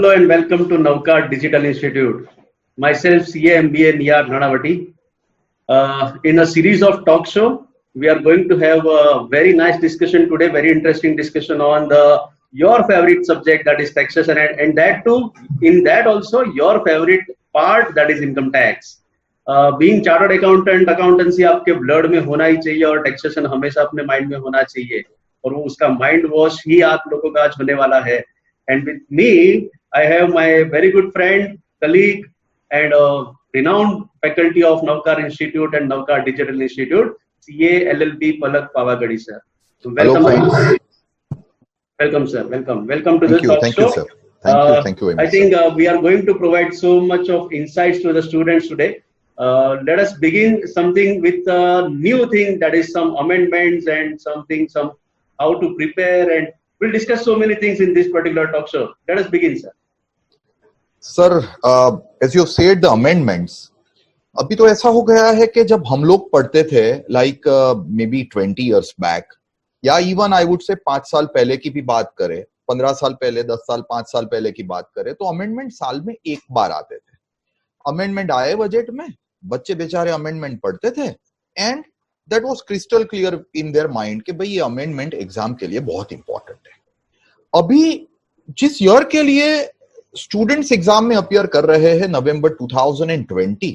hello and welcome to Navkar Digital Institute. Myself, CA MBA Niyar Nanavati. In a series of talk show, we are going to have a very nice discussion today, very interesting discussion on your favorite subject, that is taxation, and that too, in that also your favorite part, that is income tax. Being chartered accountant, accountancy आपके blood में होना ही चाहिए और taxation हमेशा अपने mind में होना चाहिए और वो उसका माइंड वॉश ही आप लोगों का आज होने वाला है. And with me, I have my very good friend, colleague, and renowned faculty of Navkar Institute and Navkar Digital Institute, CA LLB Palak Pavagadi, sir. So welcome. Hello, friends. Welcome, sir. Welcome to this talk Thank show. you, sir. Thank you very much. I think we are going to provide so much of insights to the students today. Let us begin something with a new thing, that is some amendments and some how to prepare, and we'll discuss so many things in this particular talk show. Let us begin, sir. Sir, as you said, the amendments. अभी तो ऐसा हो गया है कि जब हम लोग पढ़ते थे, like maybe 20 years back, या even I would say 5 साल पहले की भी बात करें, 15 साल पहले, 10 साल, 5 साल पहले की बात करें, तो अमेंडमेंट साल में एक बार आते थे. अमेंडमेंट आए बजट में, बच्चे बेचारे अमेंडमेंट पढ़ते थे, and that was crystal clear in their mind कि भाई ये अमेंडमेंट एग्जाम के लिए बहुत इंपॉर्टेंट है. अभी जिस ईयर के लिए स्टूडेंट्स एग्जाम में अपीयर कर रहे हैं, नवंबर 2020,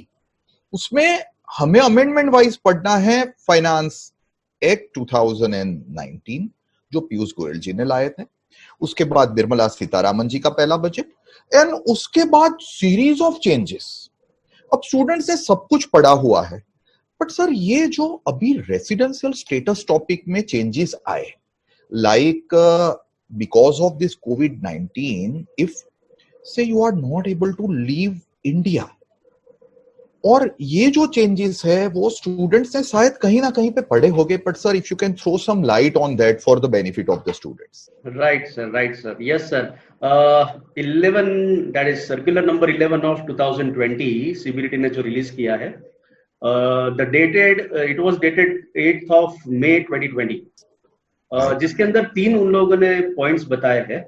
उसमें हमें अमेंडमेंट वाइज पढ़ना है फाइनेंस एक्ट 2019 जो पीयूष गोयल जी ने लाए थे, उसके बाद निर्मला सीतारामन जी का पहला बजट, एंड उसके बाद सीरीज ऑफ चेंजेस. अब स्टूडेंट्स ने सब कुछ पढ़ा हुआ है, बट सर ये जो अभी रेसिडेंशियल स्टेटस टॉपिक में चेंजेस आए, like because of this COVID-19, if say you are not able to leave India, और ये जो चेंजेस है वो स्टूडेंट्स ने शायद कहीं ना कहीं पे पढ़े होंगे, but sir if you can throw some light on that for the benefit of the students. Right, sir. Yes, sir. 11, that is circular number 11 of 2020, CBDT ने जो रिलीज किया है, it was dated 8th of May 2020, जिसके अंदर 3 उन लोगों ने points बताए हैं.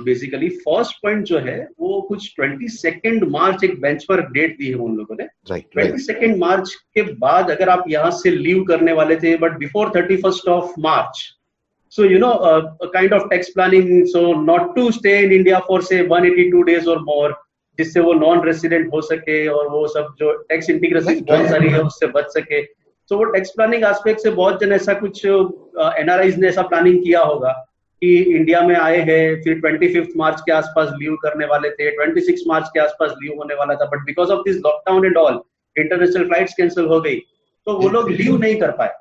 बेसिकली फर्स्ट पॉइंट जो है वो कुछ 22 मार्च एक बेंचमार्क डेट दी है उन लोगों ने. 22 मार्च के बाद अगर आप यहाँ से लीव करने वाले थे, but before 31st of March, so you know a kind of tax planning, so not to stay in India for say 182 days or more, जिससे वो नॉन रेसिडेंट हो सके और वो सब जो टैक्स इंटीग्रेशन बहुत सारी है उससे बच सके. so वो टैक्स प्लानिंग एस्पेक्ट से बहुत जन ऐसा कुछ एनआरआईज ने ऐसा प्लानिंग किया होगा कि इंडिया में आए हैं, फिर 25 मार्च के आसपास लीव करने वाले थे, 26 मार्च के आसपास लीव होने वाला था, but because of this lockdown and all international flights cancel हो गई, तो वो लोग लीव नहीं कर पाए.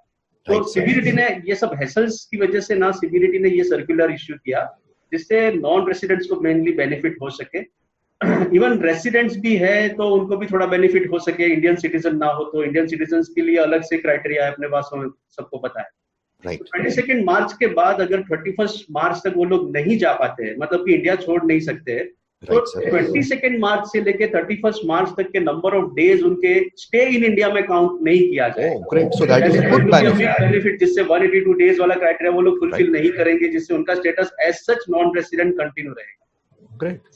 तो सीबीडीटी ने ये सब हैसल्स की वजह से ना सीबीडीटी ने ये सर्कुलर इश्यू किया जिससे नॉन रेसिडेंट्स को मेनली बेनिफिट हो सके. इवन रेसिडेंट्स भी है तो उनको भी थोड़ा बेनिफिट हो सके. इंडियन सिटीजन ना हो तो इंडियन सिटीजन के लिए अलग से क्राइटेरिया है अपने पास, सबको पता है. 22 मार्च के बाद अगर 31 मार्च तक वो लोग नहीं जा पाते हैं, मतलब कि इंडिया छोड़ नहीं सकते, तो 22 मार्च से लेके 31 मार्च तक के नंबर ऑफ डेज उनके स्टे इन इंडिया में काउंट नहीं किया जाएगा. बेनिफिट जिससे 182 डेज वाला क्राइटेरिया वो लोग फुलफिल नहीं करेंगे, जिससे उनका status as such non resident continue रहेगा.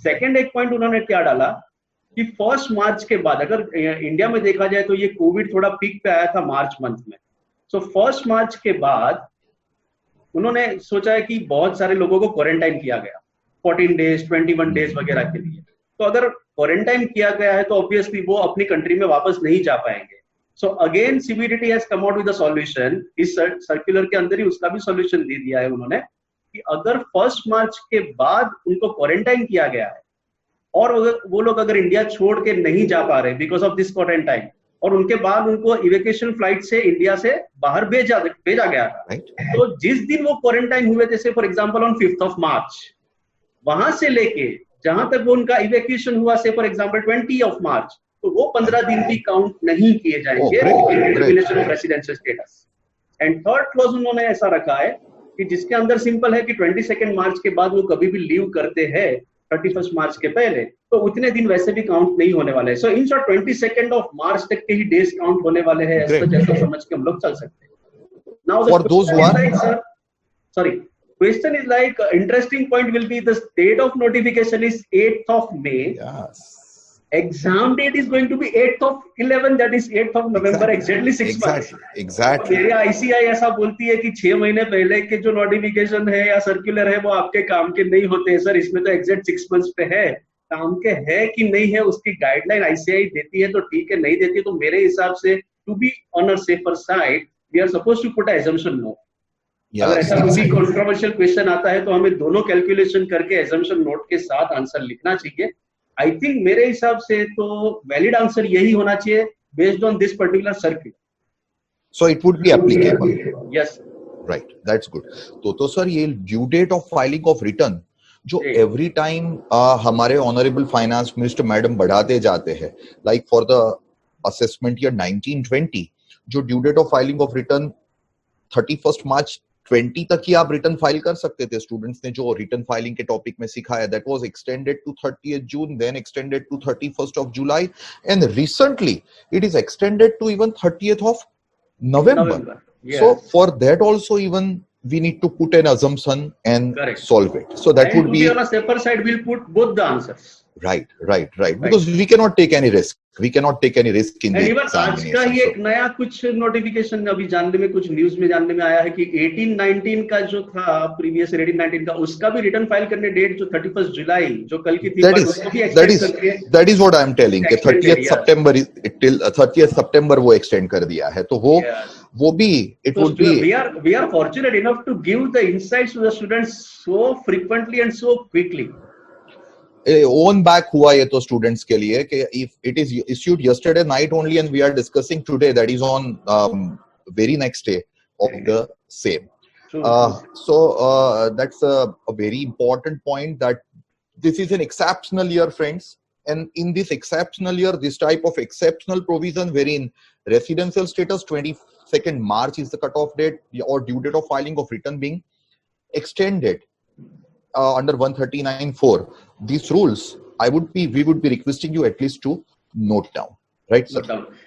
सेकेंड एक पॉइंट उन्होंने क्या डाला कि 1 मार्च के बाद, अगर इंडिया में देखा जाए तो ये कोविड थोड़ा पीक पे आया था मार्च मंथ में, सो 1 मार्च के बाद उन्होंने सोचा है कि बहुत सारे लोगों को क्वारंटाइन किया गया 14 डेज 21 डेज वगैरह के लिए. तो अगर क्वारंटाइन किया गया है तो ऑब्वियसली वो अपनी कंट्री में वापस नहीं जा पाएंगे. So again CBDT has come out with the solution. इस सर्कुलर के अंदर ही उसका भी सॉल्यूशन दे दिया है उन्होंने कि अगर 1 मार्च के बाद उनको क्वारंटाइन किया गया है और वो लोग अगर इंडिया छोड़ के नहीं जा पा रहे बिकॉज ऑफ दिस क्वारंटाइन, और उनके बाद उनको इवेकेशन फ्लाइट से इंडिया से बाहर भेजा गया था, तो जिस दिन वो क्वारंटाइन हुए, जैसे for example on 5th of March, वहां से लेके जहां तक वो उनका इवेक्यूएशन हुआ से फॉर एग्जांपल 20 of March, तो वो 15 दिन भी काउंट नहीं किए जाएंगे determination of residential status. And third clause उन्होंने ऐसा रखा है कि जिसके अंदर सिंपल है कि 22 मार्च के बाद वो कभी भी लीव करते हैं 31 मार्च के पहले, तो उतने दिन वैसे भी काउंट नहीं होने वाले हैं. सो इन शॉर्ट 22 of March तक के ही डेज काउंट होने वाले हैं, जैसा समझ के हम लोग चल सकते हैं. Now for those who are, sorry, question is like interesting point will be the date of notification is 8th of May. Yes. Exam date is going to be 8th of 11, that is 8th of November, exactly 6 months. Exactly. मेरी ICI ऐसा बोलती है कि 6 महीने पहले के जो notification है या सर्कुलर है वो आपके काम के नहीं होते हैं सर, इसमें तो एग्जैक्ट 6 मंथ्स पे है, काम के है कि नहीं है उसकी गाइडलाइन ICI देती है तो ठीक है, नहीं देती है तो मेरे हिसाब से to be on a safer side we are suppose to put assumption no. अगर ऐसा कोई कंट्रोवर्शियल क्वेश्चन आता है तो हमें दोनों कैलकुलेशन करके assumption नोट के साथ आंसर लिखना चाहिए. आई थिंक मेरे हिसाब से तो वैलिड आंसर यही होना चाहिए based on this particular circuit. So it would be applicable. Yes right, that's good. तो सर ये due date of filing of return जो एवरी टाइम हमारे ऑनरेबल फाइनेंस मिनिस्टर मैडम बढ़ाते जाते हैं, like for the assessment year 1920 जो due date of filing of return 31 March 20 तक ही आप रिटर्न फाइल कर सकते थे. स्टूडेंट्स ने जो रिटर्न फाइलिंग के टॉपिक में सिखाया that was extended to 30th June, then extended to 31st of July and recently it is extended to even 30th of November. Yes. So for that also even we need to put an assumption and correct. Solve it. So that and would be on a separate side we'll put both the answers. Right. Because we cannot take any risk. We cannot take any risk in the examination. आज का ही एक नया कुछ notification अभी जानने में, कुछ news में जानने में आया है कि 18-19 का जो था प्रीवियस 18-19 का उसका भी रिटर्न फाइल करने डेट जो 31st जुलाई जो कल की थी that is what I am telling कि 30th September till 30th September वो extend कर दिया है. तो वो भी it would be we are fortunate enough to give the insights to the students so frequently and so quickly. Own back हुआ ये तो स्टूडेंट्स के लिए कि if it is issued yesterday night only and we are discussing today, that is on very next day of the same. So that's a very important point that this is an exceptional year, friends, and in this exceptional year this type of exceptional provision wherein residential status 22nd March is the cutoff date or due date of filing of return being extended under 139(4). These rules we would be requesting you at least to note down, right sir?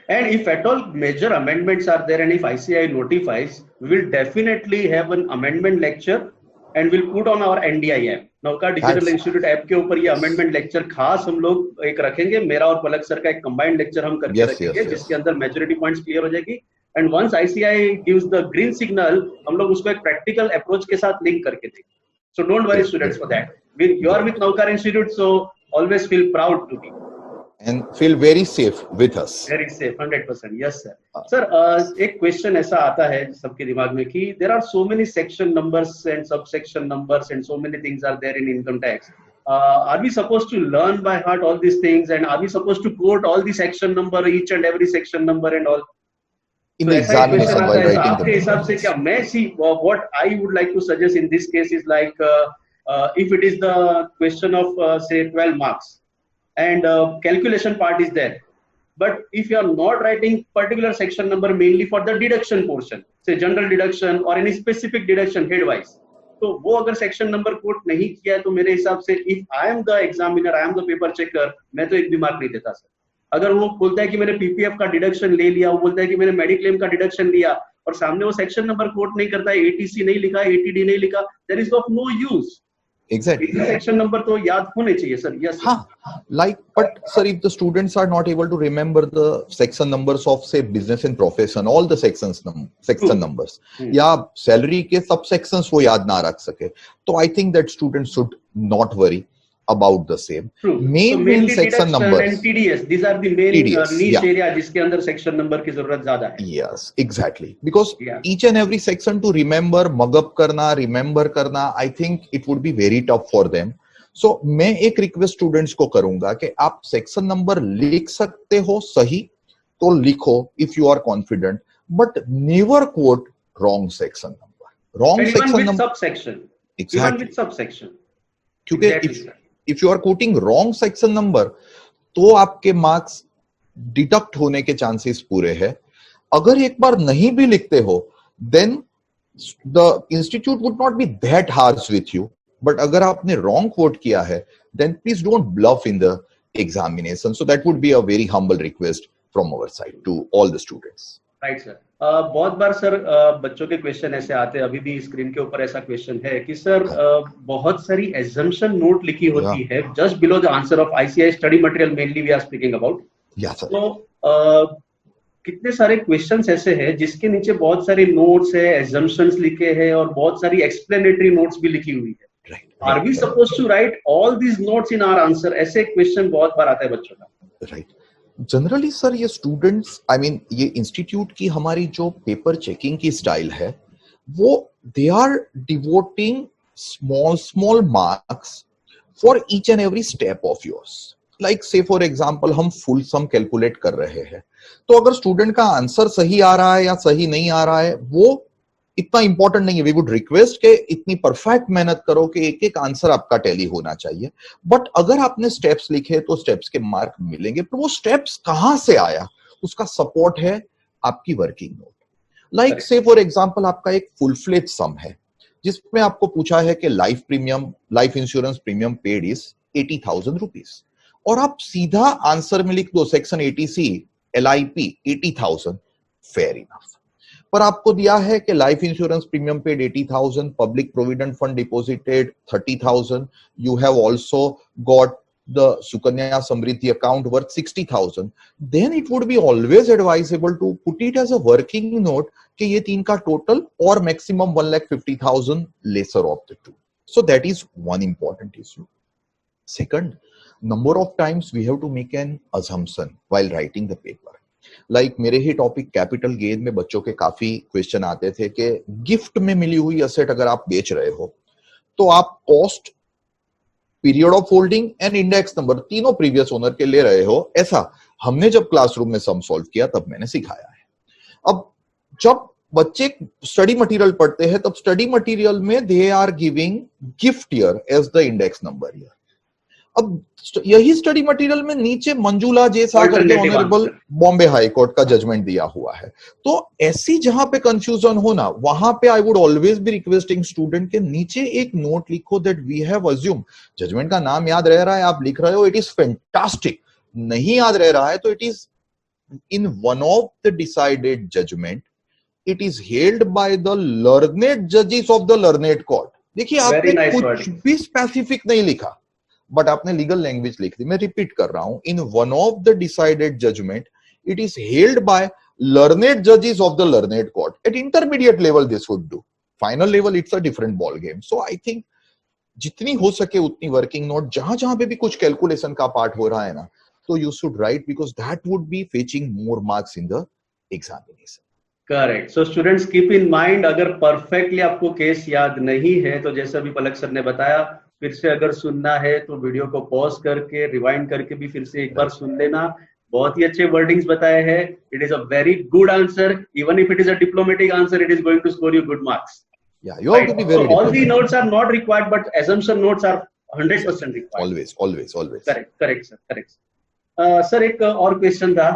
And if at all major amendments are there and if ICI notifies, we will definitely have an amendment lecture and we'll put on our NDI app. नौका digital institute app के ऊपर ये amendment lecture खास हम लोग एक रखेंगे, मेरा और पलक सर का एक कंबाइंड लेक्चर हम करके रखेंगे जिसके अंदर मेजॉरिटी पॉइंट्स क्लियर हो जाएगी. And once ICI gives the green signal हम लोग उसको एक प्रैक्टिकल अप्रोच के साथ लिंक करके देंगे. So don't worry students for that. You are with Naukar Institute, so always feel proud to be. And feel very safe with us. Very safe, 100%. Yes sir. Sir, एक question ऐसा आता है सबके दिमाग में कि there are so many section numbers and subsection numbers and so many things are there in income tax. Are we supposed to learn by heart all these things and are we supposed to quote all the section number, each and every section number and all? In the examination while writing the आपके हिसाब से क्या मैं see what I would like to suggest in this case is like if it is the question of say 12 marks and calculation part is there, but if you are not writing particular section number mainly for the deduction portion, say general deduction or any specific deduction head wise, तो वो अगर section number quote नहीं किया है तो मेरे हिसाब से if I am the examiner, I am the paper checker, मैं तो एक भी मार्क नहीं देता सर. अगर वो बोलता है कि मैंने पीपीएफ का डिडक्शन ले लिया, वो बोलता है कि मैंने मेडिक्लेम का डिडक्शन लिया और सामने वो सेक्शन नंबर कोट नहीं करता है, एटीसी नहीं लिखा, एटीडी नहीं लिखा, there is of no use. Exactly. Section number तो याद होने चाहिए sir. Yes. Like, but sir, if the students are not able to remember the section numbers of say business and profession, all the section numbers, या salary के सब sections वो याद ना रख सके, तो I think that students should not worry about the same. Main section numbers and TDS, these are the main niche area जिसके अंदर section number की जरूरत ज्यादा है. Yes, exactly. Because each and every section to remember, mug up करना, remember करना, I think it would be very tough for them. So मैं एक request students को करूंगा कि आप section number लिख सकते हो सही तो लिखो if you are confident, but never quote wrong section number. Wrong section number. Subsection. Exactly. Even with subsection. क्योंकि if you are quoting wrong section number तो आपके मार्क्स डिडक्ट होने के चांसेस पूरे हैं. अगर एक बार नहीं भी लिखते हो then the institute would not be that harsh with you, but अगर आपने wrong quote किया है then please don't bluff in the examination. So that would be a very humble request from our side to all the students. Right sir. बहुत बार sir बच्चों के question ऐसे आते हैं, अभी भी स्क्रीन के ऊपर ऐसा क्वेश्चन है कि सर बहुत सारी एजम्पशन नोट लिखी होती है just below the answer of ICI study material, mainly we are speaking about. तो कितने सारे क्वेश्चंस ऐसे हैं जिसके नीचे बहुत सारे नोट्स है, एजम्पशंस लिखे हैं और बहुत सारी एक्सप्लेनेटरी नोट्स भी लिखी हुई है। Are we suppose to write all these notes in our answer? ऐसे क्वेश्चन बहुत बार आता है बच्चों का। राइट, जनरली सर ये स्टूडेंट्स, आई मीन ये इंस्टीट्यूट की हमारी जो पेपर चेकिंग की स्टाइल है, वो they are devoting small small marks for each and every step of yours. Like say for example हम फुल सम कैलकुलेट कर रहे हैं, तो अगर स्टूडेंट का आंसर सही आ रहा है या सही नहीं आ रहा है वो इतना इंपॉर्टेंट नहीं है। वी वुड रिक्वेस्ट के इतनी परफेक्ट मेहनत करो कि एक एक आंसर आपका टैली होना चाहिए, बट अगर आपने स्टेप्स लिखे तो स्टेप्स के मार्क मिलेंगे। पर वो स्टेप्स कहां से आया, उसका सपोर्ट है आपकी working note. Like say for example आपका एक फुल फ्लेज सम है जिसमें आपको पूछा है कि life insurance premium paid is 80,000 rupees, और आप सीधा आंसर में लिख दो section 80C LIP 80,000, fair enough. पर आपको दिया है कि life insurance premium paid 80,000, public provident fund deposited 30,000, you have also got the Sukanya Samriddhi account worth 60,000, then it would be always advisable to put it as a working note कि ये तीन का total और maximum 1,50,000 lesser of the two. So that is one important issue. Second, number of times we have to make an assumption while writing the paper. Like मेरे ही topic capital gain में बच्चों के काफी क्वेश्चन आते थे कि gift में मिली हुई असेट अगर आप बेच रहे हो तो आप cost, period of holding and index number तीनों प्रीवियस ओनर के ले रहे हो। ऐसा हमने जब क्लासरूम में सम सॉल्व किया तब मैंने सिखाया है। अब जब बच्चे स्टडी मटेरियल पढ़ते हैं तब स्टडी मटेरियल में they are giving gift year as the index number year. अब यही स्टडी मटेरियल में नीचे मंजूला जैसा करके ऑनरेबल बॉम्बे हाई कोर्ट का जजमेंट दिया हुआ है। तो ऐसी जहां पे कंफ्यूजन हो ना, वहां पे I would always be requesting student के नीचे एक नोट लिखो that we have assume. Judgement का नाम याद रह रहा है, आप लिख रहे हो, इट इज फैंटास्टिक। नहीं याद रह रहा है तो it is in one of the decided judgement, it is held by the learned जजेस ऑफ द लर्नेड कोर्ट। देखिए आपने कुछ भी स्पेसिफिक नहीं लिखा बट आपने लीगल लैंग्वेज लिख दी। मैं रिपीट कर रहा हूं, in one of the decided judgement it is held by learned जजेस of the learned court. At intermediate level this would do, final level it's a different ball game. So I think जितनी हो सके उतनी working note, जहां जहां पे भी कुछ कैलकुलेशन का पार्ट हो रहा है ना, तो you should write because that would B fetching more marks in the examination. Correct. So students keep in mind, अगर परफेक्टली आपको केस याद नहीं है तो जैसे अभी पलक सर ने बताया, फिर से अगर सुनना है तो वीडियो को पॉज करके रिवाइंड करके भी फिर से एक बार सुन लेना। बहुत ही अच्छे वर्डिंग्स बताए हैं। It is a very good answer, even if it is a diplomatic answer, it is going to score you good marks. Yeah, you have to be very. So all the notes are not required, but assumption notes are 100% required. Always, always, always. Correct, sir, correct. Sir, एक और question था,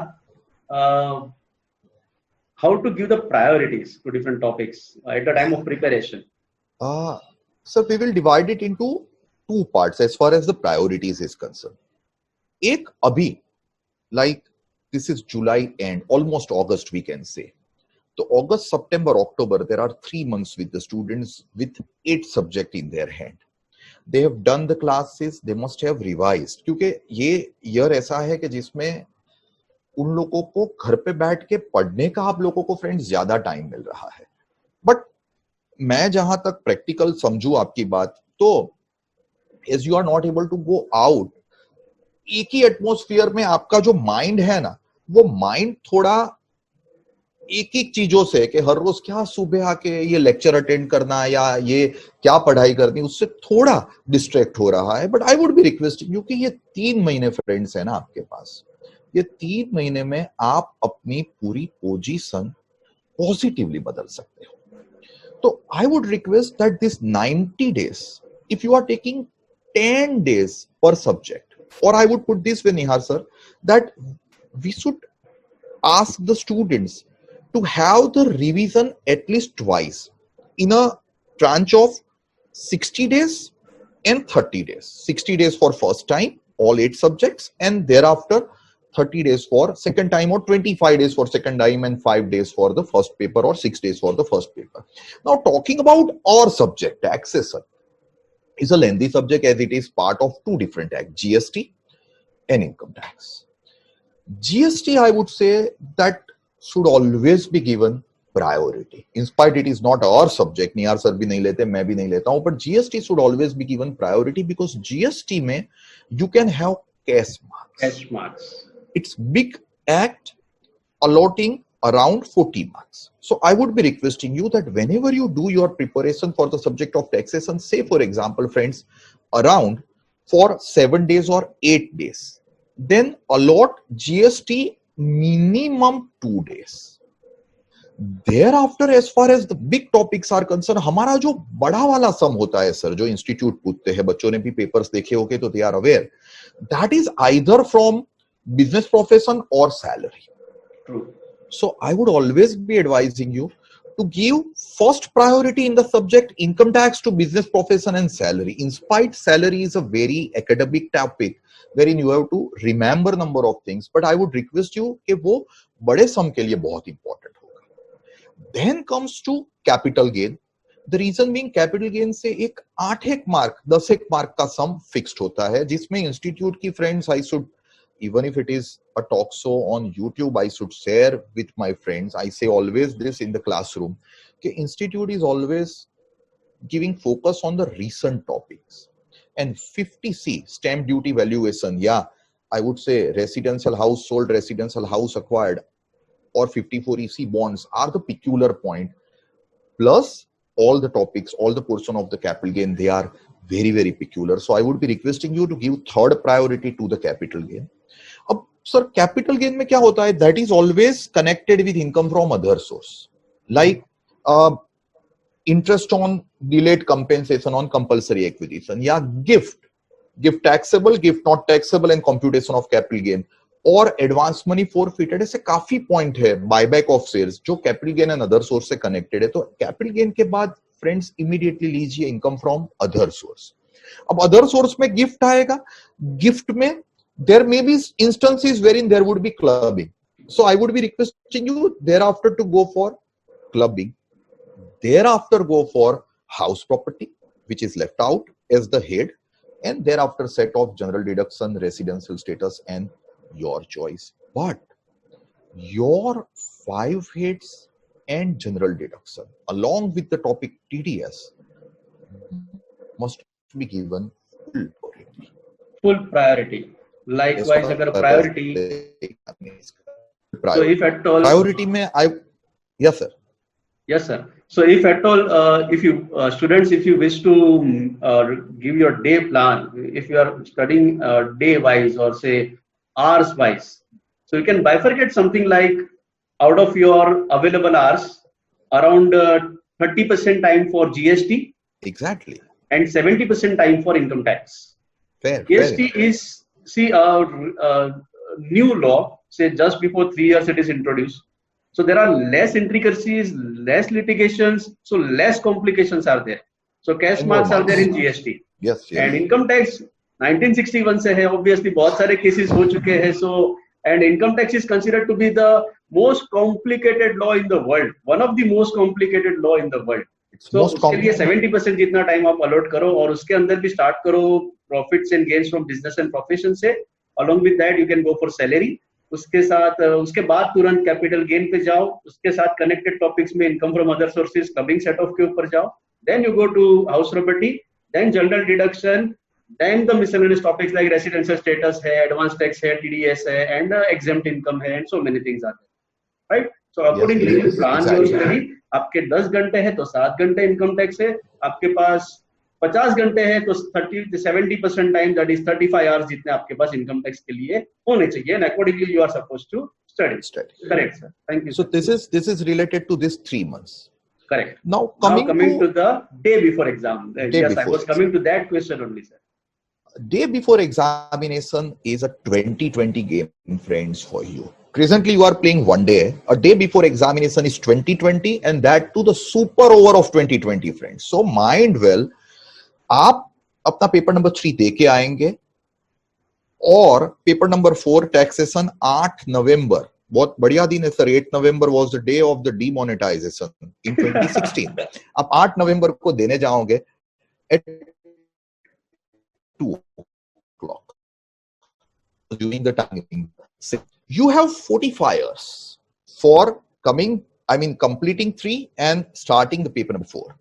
how to give the priorities to different topics at the time of preparation? So we will divide it into two parts as far as the priorities is concerned. एक अभी, like this is July end, almost August we can say. So August, September, October, there are 3 months with the students with 8 subjects in their hand. They have done the classes, they must have revised. क्योंकि ये year ऐसा है कि जिसमें उन लोगों को घर पे बैठ के पढ़ने का आप लोगों को फ्रेंड्स ज्यादा टाइम मिल रहा है। बट मैं जहां तक प्रैक्टिकल समझू आपकी बात, तो as you are not able to go out, एक ही एटमोस्फियर में आपका जो माइंड है ना, वो माइंड थोड़ा एक एक चीजों से कि हर रोज क्या सुबह आके ये लेक्चर अटेंड करना या ये क्या पढ़ाई करनी, उससे थोड़ा डिस्ट्रैक्ट हो रहा है। But I would be requesting you कि ये 3 महीने फ्रेंड्स है ना आपके पास, ये 3 महीने में आप अपनी पूरी पोजीशन पॉजिटिवली बदल सकते हो। तो I would request that this 90 days, if you are taking 10 days per subject, or I would put this way, Nihar sir, that we should ask the students to have the revision at least twice in a tranche of 60 days and 30 days. 60 days for first time, all 8 subjects, and thereafter 30 days for second time or 25 days for second time and 5 days for the first paper or 6 days for the first paper. Now talking about our subject, taxation is a lengthy subject as it is part of two different acts, GST and income tax. GST, I would say that should always be given priority. In spite it is not our subject, Niyar sir bhi nahi lete, main bhi nahi leta hu, but GST should always be given priority because GST mein you can have cash marks. Cash marks. It's big act allotting around 40 marks. So I would be requesting you that whenever you do your preparation for the subject of taxation, say for example friends, around for 7 days or 8 days, then allot GST minimum 2 days. Thereafter, as far as the big topics are concerned, हमारा जो बड़ा वाला सम होता है sir, जो institute पूछते हैं, बच्चों ने भी पेपर्स देखे होंगे तो they are aware, that is either from business profession or salary. True. So I would always be advising you to give first priority in the subject income tax to business profession and salary. In spite salary is a very academic topic wherein you have to remember number of things, but I would request you कि वो बड़े सम के लिए बहुत important होगा. Then comes to capital gain. The reason being capital gain से एक 8 mark 10 mark का सम फिक्स्ड होता है, जिसमें इंस्टीट्यूट की friends I should, even if it is a talk show on YouTube, I should share with my friends. I say always this in the classroom, कि institute is always giving focus on the recent topics. And 50C stamp duty valuation, yeah, I would say residential house sold, residential house acquired, or 54EC bonds are the peculiar point. Plus all the topics, all the portion of the capital gain, they are very, very peculiar. So I would be requesting you to give third priority to the capital gain. अब sir capital gain में क्या होता है, that is always connected with income from other source, like interest on delayed compensation on compulsory acquisition, या gift taxable, gift not taxable and computation of capital gain, और advance money forfeited. ऐसे काफी point है, buyback of shares, जो capital gain and other source से connected है. तो capital gain के बाद फ्रेंड्स इमीडिएटली लीजिए इनकम फ्रॉम अदर सोर्स. अब अदर सोर्स में गिफ्ट आएगा, गिफ्ट में there may be instances wherein there would be clubbing. So I would be requesting you thereafter to go for clubbing. Thereafter go for house property, which is left out as the head, and thereafter set of general deduction, residential status, and your choice. But your 5 heads and general deduction along with the topic TDS must be given full priority. Likewise, अगर priority, so if at all priority में yes sir. So if at all, if you students, if you wish to give your day plan, if you are studying day wise or say hours wise, so you can bifurcate something like out of your available hours, around 30% time for GST, exactly, and 70% time for income tax. Fair. GST is, see, new law, say just before 3 years it is introduced. So there are less intricacies, less litigations, so less complications are there. So cash marks are there in GST. Yes. And income tax 1961 से है, obviously बहुत सारे cases हो चुके हैं. So and income tax is considered to be the most complicated law in the world, one of the most complicated law in the world. So उसके लिए 70% जितना टाइम आप अलॉट करो, और उसके अंदर भी स्टार्ट करो profits and gains from business and profession से. Along with that you can go for salary. उसके साथ उसके बाद तुरंत कैपिटल गेन पे जाओ. उसके साथ कनेक्टेड टॉपिक्स में income from other sources, clubbing set off के ऊपर जाओ. Then you go to house property, then general deduction, then the miscellaneous topics like residential status है, एडवांस टैक्स है, टीडीएस है, एंड एग्जेम्प्ट इनकम है, and so many things are there, right. So accordingly plan your study. आपके 10 घंटे है तो 7 घंटे income tax है. आपके पास 50 घंटे है तो 70% टाइम, दैट इज 35 आवर्स जितने आपके पास इनकम टैक्स के लिए होने चाहिए. And accordingly you are supposed to study. Correct sir, thank you. So this is related to this 3 months. Correct. Now coming to the day before exam. Yes, I was coming to that question only, sir. Day before examination is a 2020 game, friends, for you. Presently you are playing one day. A day before examination is 2020, and that to the super over of 2020, friends. So mind well, आप अपना paper number 3 दे के आएंगे, और paper number 4 taxation 8 नवंबर, बहुत बढ़िया दिन है sir. 8 November was the day of the demonetisation in 2016। आप 8 नवंबर को देने जाओगे at 2 o'clock during the timing. You have 45 years for completing 3 and starting the paper number 4.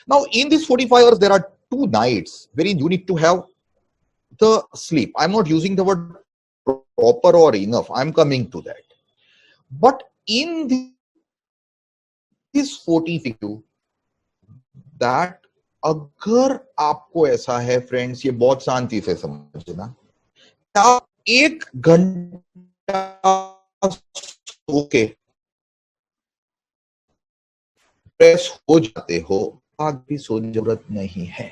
Now, in these 45 hours, there are 2 nights wherein you need to have the sleep. I'm not using the word proper or enough. I'm coming to that. But in these 42, that अगर आपको ऐसा है friends, ये बहुत शांति से समझना, आप 1 घंटा सो के फ्रेश हो जाते हो, आग भी सोने की जरूरत नहीं है,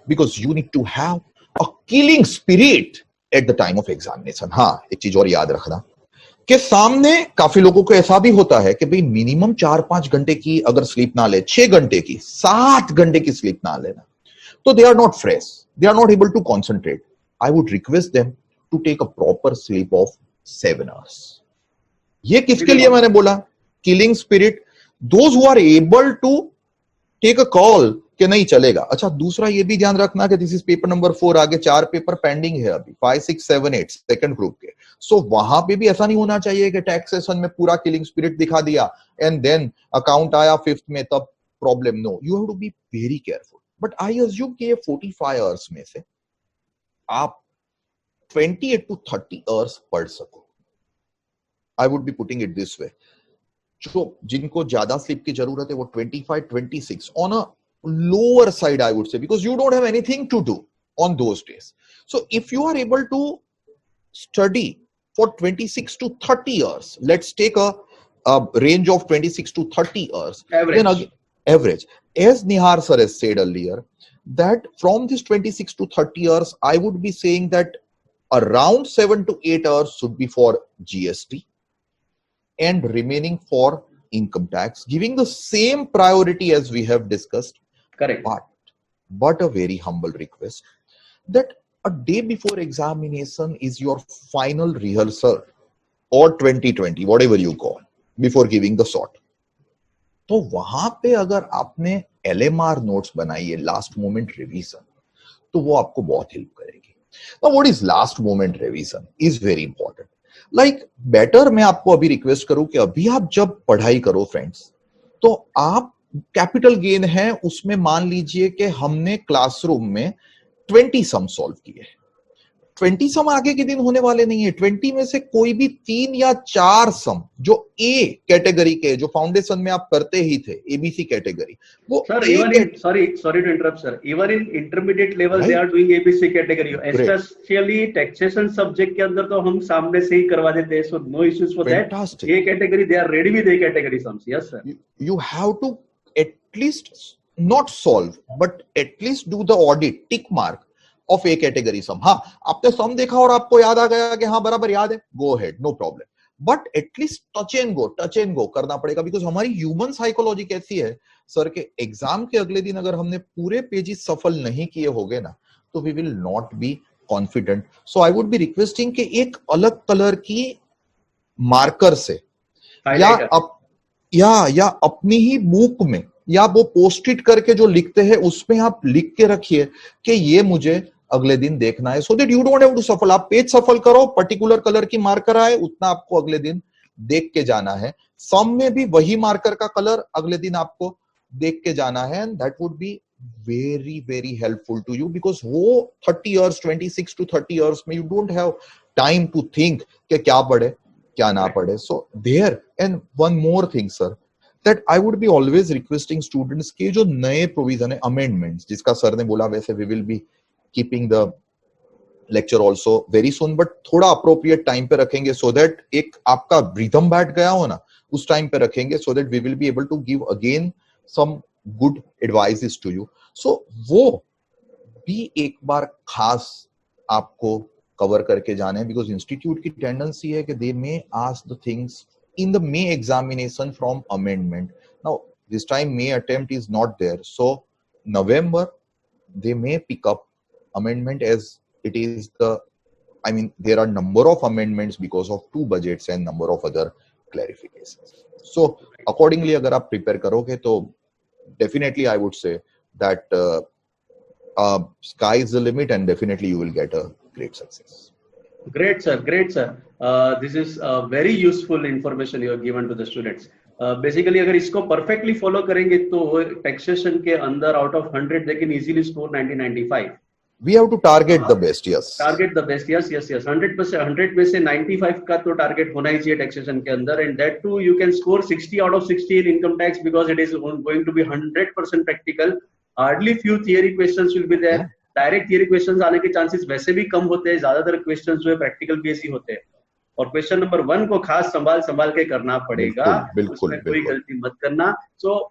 because you need to have a killing spirit at the time of examination. हाँ, एक चीज और याद रखना कि सामने काफी लोगों को ऐसा भी होता है कि भाई मिनिमम 4-5 घंटे की अगर स्लीप ना ले, 6 घंटे की, 7 घंटे की स्लीप ना लेना, तो they are not fresh, they are not able to concentrate. I would request them to take a proper sleep of 7 hours. ये किसके लिए मैंने बोला? Killing spirit, those who are able to take a call कि नहीं चलेगा। अच्छा, दूसरा ये भी ध्यान रखना कि दिस इज पेपर नंबर 4, आगे 4 पेपर पेंडिंग है अभी, 5, 6, 7, 8 सेकंड ग्रुप के। सो वहां पे भी ऐसा नहीं होना चाहिए कि टैक्सेशन में पूरा किलिंग स्पिरिट दिखा दिया एंड देन अकाउंट आया 5th में तब problem. No, you have to be very careful. But I assume कि 45 आवर्स में से आप 28 to 30 आवर्स पढ़ सको। आई would be putting it this way. जो जिनको ज्यादा स्लीप की जरूरत है वो 25, 26 on a lower side, I would say, because you don't have anything to do on those days. So if you are able to study for 26 to 30 hours, let's take a range of 26 to 30 hours. Average. Then again, average. As Nihar sir has said earlier, that from this 26 to 30 hours, I would be saying that around 7 to 8 hours should be for GST and remaining for income tax, giving the same priority as we have discussed. Correct. But a very humble request that a day before examination is your final rehearsal or 2020, whatever you call, before giving the sort. तो वहां पे अगर आपने LMR notes बनाई है, last moment revision, तो वो आपको बहुत हेल्प करेगी। Now, what is last moment revision is very important. Like better मैं आपको अभी रिक्वेस्ट करूं कि अभी आप जब पढ़ाई करो फ्रेंड्स, तो आप कैपिटल गेन है उसमें मान लीजिए कि हमने क्लासरूम में 20 सम सॉल्व किए। 20 सम आगे के दिन होने वाले नहीं है। 20 में से कोई भी 3 या 4 सम जो ए कैटेगरी के, जो फाउंडेशन में आप करते ही थे, एबीसी कैटेगरी, वो sir even in sorry to interrupt sir, even in intermediate level they are doing ABC category, especially taxation subject के अंदर तो हम सामने से ही करवा देते हैं, so no issues for that. A category they are ready with A category sums. Yes sir. You have to at least not solve but at least do the audit, tick mark of A category sum. हाँ, आपने सम देखा और आपको याद आ गया कि हाँ बराबर याद है, go ahead, no problem. But at least touch and go करना पड़ेगा, बिकॉज हमारी ह्यूमन साइकोलॉजी कैसी है सर के एग्जाम के अगले दिन अगर हमने पूरे पेजेस सफल नहीं किए होंगे ना, तो we will not be confident. So I would be requesting कि एक अलग कलर की मार्कर से या अपनी ही बुक में या वो पोस्ट इट करके जो लिखते हैं उसमें आप लिख के रखिए कि ये मुझे अगले दिन देखना है, so that you don't have to suffer. आप पेज सफल करो, पर्टिकुलर कलर की मार्कर आए उतना आपको अगले दिन देख के जाना है। सम में भी वही मार्कर का कलर अगले दिन आपको देख के जाना है, and that would be very very helpful to you, because वो 30 इयर्स 26 to 30 इयर्स में you don't have time to think कि क्या पढ़े क्या ना पढ़े। So there and one more thing sir, that I would be always requesting students के जो नए प्रोविजन है, अमेंडमेंट्स, जिसका सर ने बोला वैसे we will be keeping the lecture also very soon, but थोड़ा appropriate time पे रखेंगे so that एक आपका rhythm बैठ गया हो ना, उस time पे रखेंगे so that we will be able to give again some good advices to you. So वो भी एक बार खास आपको cover करके जाना है, because institute की tendency है कि they may ask the things in the May examination from amendment. Now this time May attempt is not there, so November they may pick up amendment as it is the I mean, there are number of amendments because of 2 budgets and number of other clarifications. So accordingly, अगर आप prepare करोगे तो definitely I would say that sky is the limit, and definitely you will get a great success. Great, sir. Great, sir. This is very useful information you have given to the students. Basically, अगर इसको perfectly follow करेंगे तो taxation के अंदर out of 100 they can easily score 90-95. We have to target the best, yes. Target the best, yes. 100%, 100 में से 95 का तो target होना ही चाहिए taxation के अंदर, and that too you can score 60 out of 60 in income tax because it is going to be 100% practical. Hardly few theory questions will be there. Direct theory questions आने के chances वैसे भी कम होते हैं, ज्यादातर questions जो है practical based ही होते हैं. और क्वेश्चन नंबर 1 को खास संभाल के करना पड़ेगा, उसमें कोई गलती मत करना. So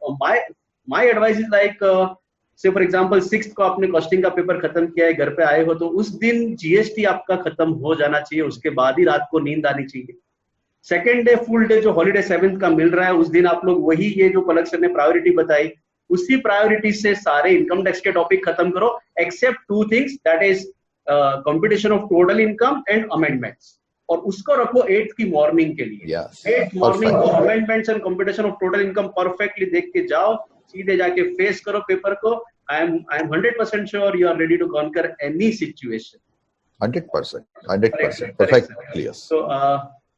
my advice is like say for example 6th को आपने कॉस्टिंग का पेपर खत्म किया है, घर पे आए हो तो उस दिन जीएसटी आपका खत्म हो जाना चाहिए, उसके बाद ही रात को नींद आनी चाहिए. सेकेंड डे फुल डे जो हॉलीडे 7th का मिल रहा है, उस दिन आप लोग वही ये जो पलक सर ने प्रायोरिटी बताई, उसी प्रायोरिटी से सारे इनकम टैक्स के टॉपिक खत्म करो, except 2 things, that is computation of total income and amendments, और उसको रखो 8th की मॉर्निंग के लिए. 8th मॉर्निंग को amendments and computation of total income perfectly देख के जाओ, सीधे जाके फेस करो पेपर को. I am 100% sure you are ready to conquer any situation. 100%, perfectly, yes. So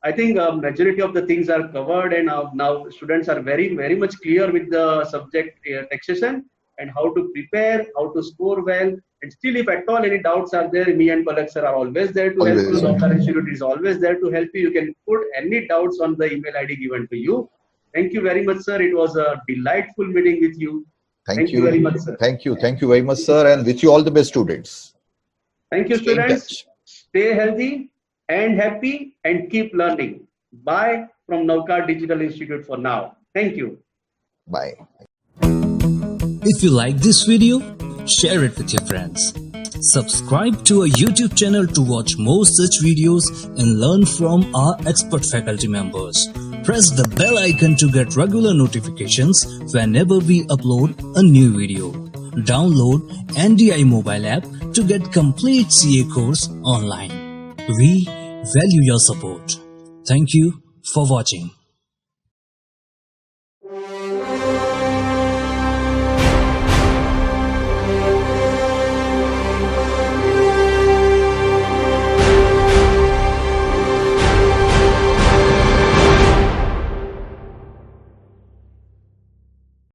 I think majority of the things are covered, and now students are very much clear with the subject taxation and how to prepare, how to score well. And still, if at all any doubts are there, me and Palak sir are always there to help you. Dr. Institute is always there to help you. You can put any doubts on the email ID given to you. Thank you very much, sir. It was a delightful meeting with you. Thank you very much, sir. Thank you very much, sir, and wish you all the best, students. Thank you, students. Stay healthy and happy and keep learning. Bye from Navkar Digital Institute for now. Thank you. Bye. If you like this video, share it with your friends. Subscribe to our YouTube channel to watch more such videos and learn from our expert faculty members. Press the bell icon to get regular notifications whenever we upload a new video. Download NDI mobile app to get complete CA course online. We value your support. Thank you for watching.